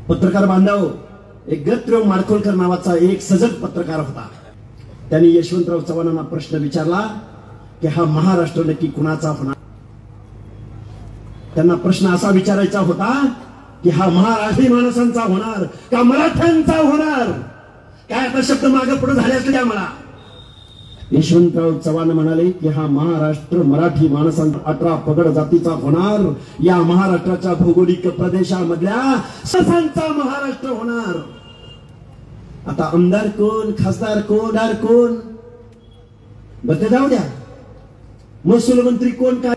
पत्रकार बांधव, एक गत्रव माडखोलकर नावाचा एक सजग पत्रकार होता. त्यांनी यशवंतराव चव्हाणांना प्रश्न विचारला की हा महाराष्ट्र नक्की कुणाचा होणार. त्यांना प्रश्न असा विचारायचा होता की हा मराठी माणसांचा होणार का मराठ्यांचा होणार. काय आता शब्द मागे पुढे झाले असले आम्हाला. यशवंतराव चव्हाण म्हणाले की हा महाराष्ट्र मराठी माणसांचा 18 पगड जातीचा होणार. या महाराष्ट्राच्या भौगोलिक प्रदेशामधल्या ससांचा महाराष्ट्र होणार. आता आमदार कोण, खासदार कोण, दार कोण, बघते जाऊ द्या. महसूल मंत्री कोण, काय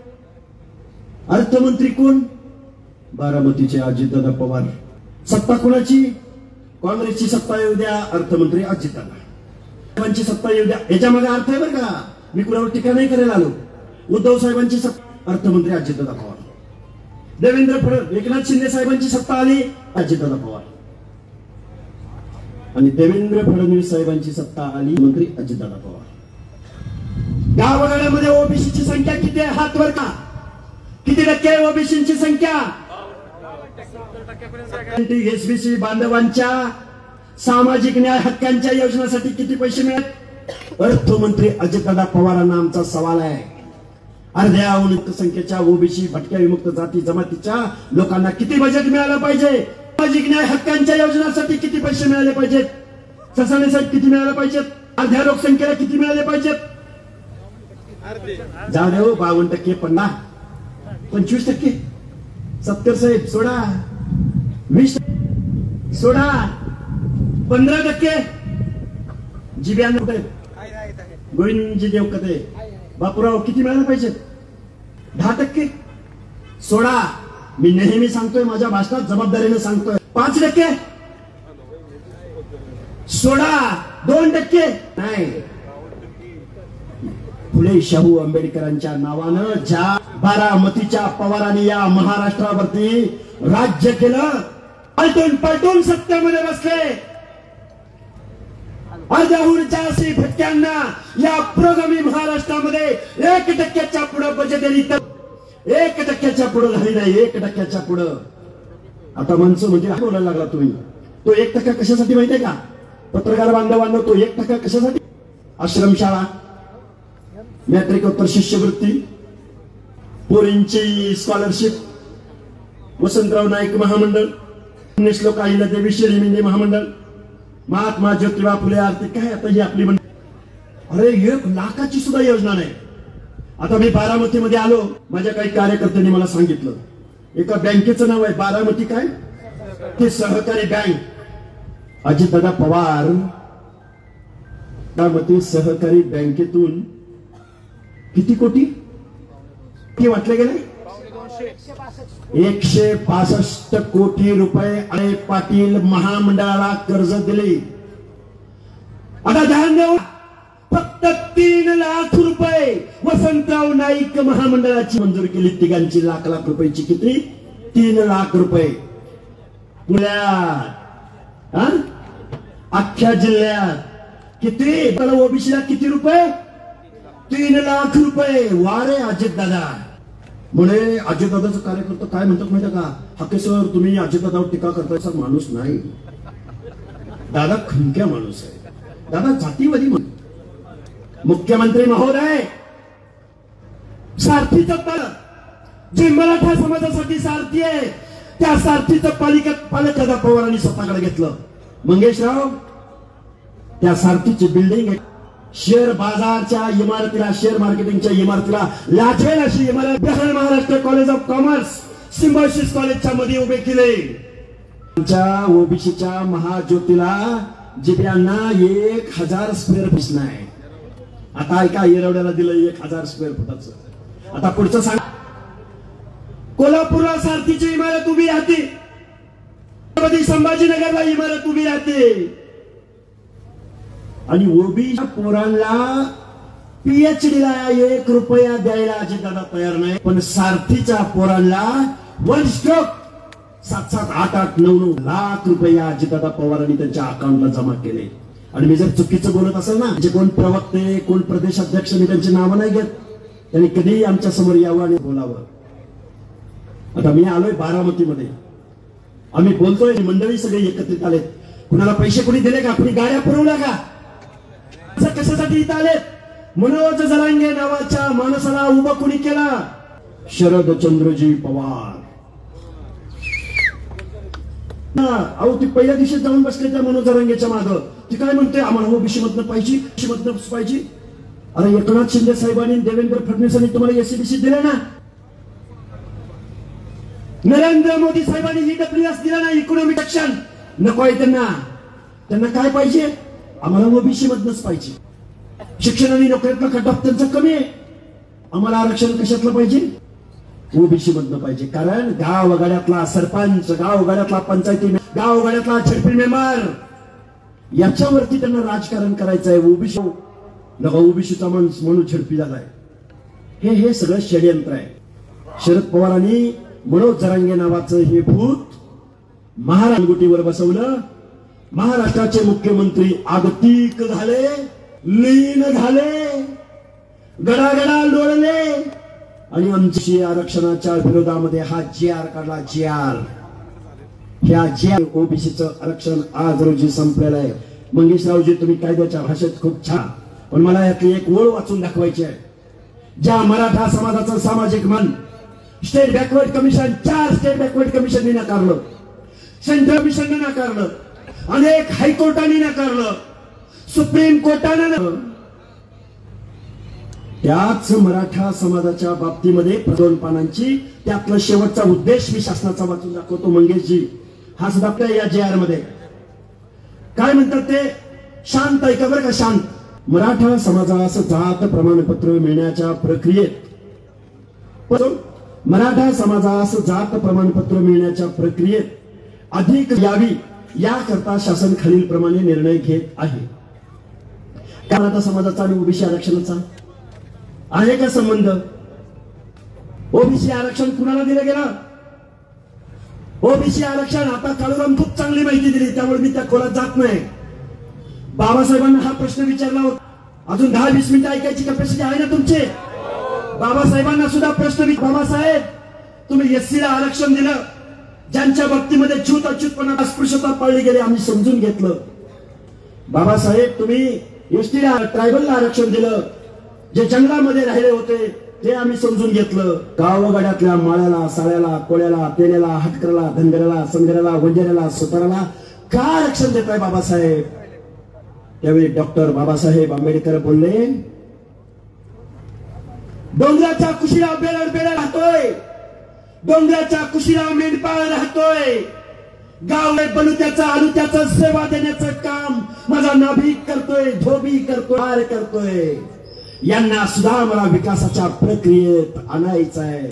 अर्थमंत्री कोण, बारामतीचे अजितदादा पवार. सत्ता कोणाची, काँग्रेसची सत्ता येऊ द्या, अर्थमंत्री अजितदादा. साहेबांची सत्ता येऊ द्या. याच्या मागे अर्थ आहे बरं का, मी कुणावर टीका नाही करायला आलो. उद्धव साहेबांची सत्ता, अर्थमंत्री अजितदादा पवार. देवेंद्र फडणवीस, एकनाथ शिंदे साहेबांची सत्ता आली, अजितदादा पवार. आणि देवेंद्र फडणवीस साहेबांची सत्ता आली, मंत्री अजितदादा पवार. गावगाड्यामध्ये ओबीसीची संख्या किती आहे, हात वर का. किती टक्के आहे ओबीसीची संख्या. एसबीसी बांधवांच्या सामाजिक न्याय हक्कांच्या योजनेसाठी किती पैसे मिळाले. अर्थमंत्री अजितदादा पवारांना आमचा सवाल आहे. अर्ध्या संख्येच्या ओबीसी भटक्या विमुक्त जाती जमातीच्या लोकांना किती बजेट मिळालं पाहिजे. सामाजिक न्याय हक्कांच्या योजनांसाठी किती पैसे मिळाले पाहिजेत. ससाण्यासाठी किती मिळाले पाहिजेत. अर्ध्या लोकसंख्येला किती मिळाले पाहिजेत. जाऊ दे 52%, 50%, 25%, 70 साहेब सोडा, 20 सोडा, 15%. जिब्यान गोविंदजी देवकते, बापूराव किती मिळाले पाहिजेत. 10% सोडा. मी नेहमी सांगतोय, माझ्या भाषणात जबाबदारीने सांगतोय, 5% सोडा, 2% नाही. फुले शाहू आंबेडकरांच्या नावानं ज्या बारामतीच्या पवारांनी या महाराष्ट्रावरती राज्य केलं, पलटून पलटून सत्तेमध्ये बसले. अर्ध्याहून जास्ती भटक्यांना या पुरोगामी महाराष्ट्रामध्ये 1%च्या पुढे बजेट दिली, तर 1%च्या पुढे झाली नाही. 1%च्या पुढे. आता माणसं म्हणजे बोलायला लागला तुम्ही. तो 1% कशासाठी माहितीये का पत्रकार बांधवांना. तो 1% कशासाठी. आश्रमशाळा, मॅट्रिकोत्तर शिष्यवृत्ती, पोरींची स्कॉलरशिप, वसंतराव नाईक महामंडळ, श्लोक आईला देवी शिरिमिंदे महामंडळ, महात्मा ज्योतिबा फुले आरती. काय आता ही आपली अरे 1 लाखाची सुद्धा योजना नाही. आता मी बारामतीमध्ये आलो, माझ्या काही कार्यकर्त्यांनी मला सांगितलं एका बँकेचं नाव आहे बारामती, काय ते सहकारी बँक. अजितदादा पवार बारामती सहकारी बँकेतून किती कोटी वाटले गेले. 162 कोटी रुपये आणि पाटील महामंडळाला कर्ज दिले. आता ध्यान देऊ, फक्त 3 लाख रुपये वसंतराव नाईक महामंडळाची मंजूर केली. तिघांची लाख रुपयाची. किती. 3 लाख रुपये. पुण्यात, अख्ख्या जिल्ह्यात किती. ओबीसीला किती रुपये. 3 लाख रुपये. वारे अजितदादा. म्हणे अजितदादाचं कार्यकर्ता काय म्हणतात माहिती का, हके सर तुम्ही अजितदादावर टीका करताय. सर माणूस नाही दादा, खमक्या माणूस आहे दादा, जातीवादी. मुख्यमंत्री महोदय, सारथीचं जे मराठा समाजासाठी सारथी आहे, त्या सारथीचं पालकदादा पवारांनी स्वतःकडे घेतलं. मंगेशराव, त्या सारथीची बिल्डिंग शेअर बाजारच्या इमारतीला, शेअर मार्केटिंगच्या इमारतीला लाथेल अशी इमारत Bihar Maharashtra college of commerce Symbiosis कॉलेजच्या मध्ये उभे केले. आमच्या ओबीसीच्या महाज्योतीला जिब्यांना 1000 स्क्वेअर फूट नाही. आता एका येरवड्याला दिलं 1000 स्क्वेअर फुटाचं. आता पुढचं सांग. कोल्हापूरला सारथीची इमारत उभी राहते, संभाजीनगरला इमारत उभी राहते. आणि ओबीसी पोरांना पीएचडीला 1 रुपया द्यायला अजितदादा तयार नाही. पण सारथीच्या पोरांना 1 स्ट्रोक 7-7, 8-8, 9-9 लाख रुपये अजितदादा पवारांनी त्यांच्या अकाउंटला जमा केले. आणि मी जर चुकीचं बोलत असेल ना, जे कोण प्रवक्ते, कोण प्रदेशाध्यक्ष, मी त्यांची नावं नाही घेत, त्यांनी कधीही आमच्या समोर यावं आणि बोलावं. आता मी आलोय बारामतीमध्ये. आम्ही बोलतोय, मंडळी सगळे एकत्रित आलेत. कुणाला पैसे कोणी दिले का? कुणी गाड्या पुरवल्या का? कशासाठी इथं आलेत? मनोज जरांगे नावाच्या माणसाला उभं कुणी केला? शरदचंद्रजी पवार. अहो ती पहिल्या दिवशी जाऊन बसले त्या मनोज जरांगेच्या मागं. ती काय म्हणते? आम्हाला ओबीसी मधनं पाहिजे, ओबीसी मधनं पाहिजे. अरे एकनाथ शिंदे साहेबांनी, देवेंद्र फडणवीसांनी तुम्हाला एससीबीसी दिले ना? नरेंद्र मोदी साहेबांनी ईडब्ल्यूएस दिला ना, इकॉनॉमिक सेक्शन. नको आहे त्यांना. त्यांना काय पाहिजे? आम्हाला ओबीसी मधनच पाहिजे. शिक्षण आणि नोकरीतला कट ऑफ त्यांचा कमी आहे. आम्हाला आरक्षण कशातलं पाहिजे? ओबीसी मधनं पाहिजे. कारण गाव वगाड्यातला सरपंच, गाव वगाड्यातला पंचायती, गाव वगाड्यातला झडपी मेंबर, याच्यावरती त्यांना राजकारण करायचं आहे. ओबीसी नका, ओबीसीचा माणूस म्हणून झडपी झालाय. हे सगळं षडयंत्र आहे. शरद पवारांनी मनोज जरांगे नावाचं हे भूत महाराष्ट्रावर बसवलं. महाराष्ट्राचे मुख्यमंत्री आगतिक झाले, लीन झाले, गडागडा लोळले आणि आमची आरक्षणाच्या विरोधामध्ये हा जी.आर. काढला. जी.आर. ह्या जी.आर. ओबीसीचं आरक्षण आज रोजी संपलेलं आहे. मंगेशरावजी, तुम्ही कायद्याच्या भाषेत खूप छान, पण मला यातली एक ओळ वाचून दाखवायची आहे. ज्या मराठा समाजाचं सामाजिक मन state backward commission, 4 state backward कमिशनने नाकारलं, सेंट्रल कमिशनने नाकारलं, अनेक हायकोर्टाने नाकारलं, सुप्रीम कोर्टाने, त्याच मराठा समाजाच्या बाबतीमध्ये 2 पानांची त्यातला शेवटचा उद्देश मी शासनाचा वाचून दाखवतो. मंगेशजी, हा सुद्धा आपल्या या जी.आर. मध्ये काय म्हणतात ते शांत ऐका बरं का, शांत. मराठा समाजास जात प्रमाणपत्र मिळण्याच्या प्रक्रियेत, मराठा समाजास जात प्रमाणपत्र मिळण्याच्या प्रक्रियेत अधिक यावी याकरता शासन खालील प्रमाणे निर्णय घेत आहे. मराठा समाजाचा आणि ओबीसी आरक्षणाचा आहे का संबंध? ओबीसी आरक्षण कुणाला दिलं गेलं? ओबीसी आरक्षण आता काळूराम खूप चांगली माहिती दिली, त्यामुळे मी त्या खोलात जात नाही. बाबासाहेबांना हा प्रश्न विचारला होता. अजून 10-20 मिनिटं ऐकायची कॅपॅसिटी आहे ना तुमची? बाबासाहेबांना सुद्धा प्रश्न, बाबासाहेब तुम्ही एससीला आरक्षण दिलं, ज्यांच्या बाबतीमध्ये छूत अच्युतपणा अस्पृश्यता पाळली गेली, आम्ही समजून घेतलं. बाबासाहेब तुम्ही एसटीला, ट्रायबलला आरक्षण दिलं, जे जंगलामध्ये राहिले होते ते आम्ही समजून घेतलं. गावगाड्यातल्या माळ्याला, साळ्याला, कोळ्याला, तेल्याला, हटकराला, धनगराला, संगराला, वंजाऱ्याला, सुताराला का आरक्षण देताय बाबासाहेब? त्यावेळी डॉक्टर बाबासाहेब आंबेडकर बोलले, डोंगराच्या कुशीला बेडा राहतोय, डोंगराच्या कुशीला मेंढपाळ राहतोय, गाव बलुत्याचा अलुत्याचा सेवा देण्याचं काम माझा नाभिक करतोय, धोबी करतोय. यांना सुद्धा मला विकासाच्या प्रक्रियेत आणायचं आहे.